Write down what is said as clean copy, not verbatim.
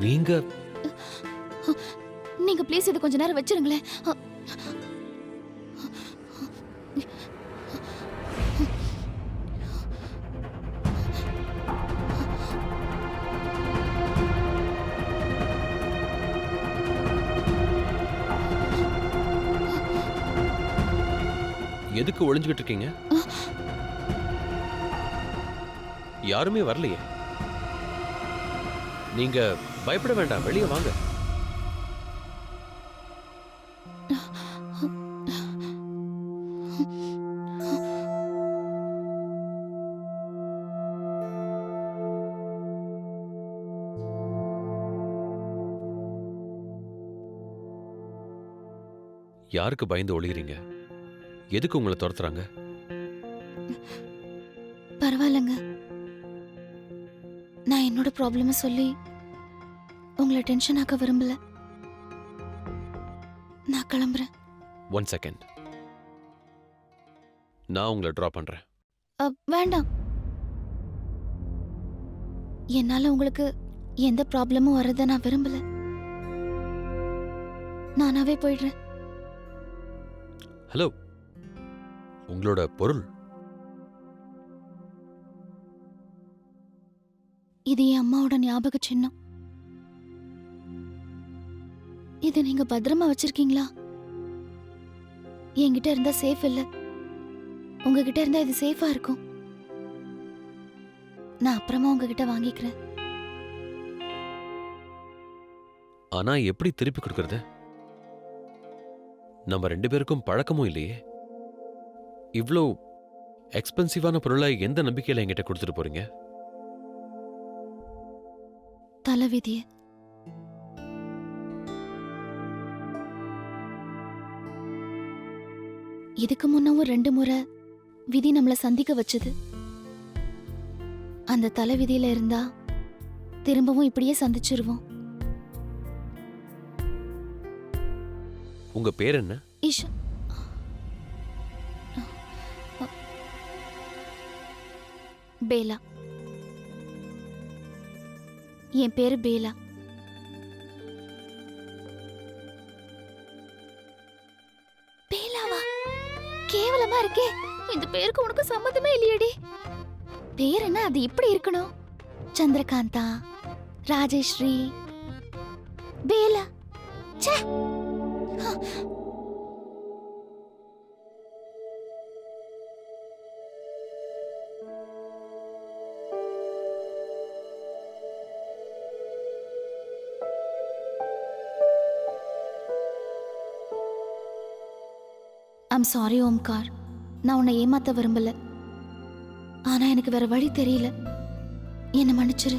நீங்க நீங்க ப்ளீஸ் இது கொஞ்ச நேரம் வச்சிருங்களேன். எதுக்கு ஒளிஞ்சுகிட்டு இருக்கீங்க? யாருமே வரலையே. நீங்க பயப்பட வேண்டாம், வெளியே வாங்க. யாருக்கு பயந்து ஒளியறீங்க? எதுக்கு உங்களை துரத்துறாங்க? பரவாயில்லைங்க. நான் என்னோட ப்ராப்ளம சொல்லி உங்களை டென்ஷன் ஆக்க விரும்பல. நான் கிளம்புறேன். 1 செகண்ட். நான் உங்களை டிராப் பண்றேன். வேண்டாம். என்னால உங்களுக்கு எந்த ப்ராப்ளமும் வர்றத நான் விரும்பல. நானாவே போயிடுறேன். ஹலோ, உங்களோட பொருள்? இது என் அம்மாவோட ஞாபக சின்னம். இதை நீங்க பத்திரமா வச்சிருக்கீங்களா? என்கிட்ட இருந்தா சேஃப் இல்ல, உங்ககிட்ட இருந்தா இது சேஃபா இருக்கும். நான் அப்புறமா உங்ககிட்ட வாங்கிக்கிறேன். ஆனா எப்படி திருப்பி கொடுக்கறது? நம்ம 2 பேருக்கும் பழக்கமும் இல்லையே. இவ்ளோ எக்ஸ்பென்சிவான பொருளை எந்த நம்பிக்கையில என்கிட்ட கொடுத்துட்டு போறீங்க? தலைவிதிய. இதுக்கு முன்னவும் 2 முறை விதி நம்மள சந்திக்க வச்சது. அந்த தலைவிதியில இருந்தா திரும்பவும் இப்படியே சந்திச்சிருவோம். உங்க பேர் என்ன? ஈஷா. பேலா. என் பேரு பேலா. பேலாவா? கேவலமா இருக்கே. இந்த பேருக்கு உனக்கு சம்மந்தமே இல்லையடி. பேர் என்ன, அது இப்படி இருக்கணும்? சந்திரகாந்தா, ராஜேஸ்ரீ, பேலா. ச்சே. I'm sorry Omkar. நான் உன்னை ஏமாத்த விரும்பல. ஆனா எனக்கு வேற வழி தெரியல. என்ன மன்னிச்சிரு.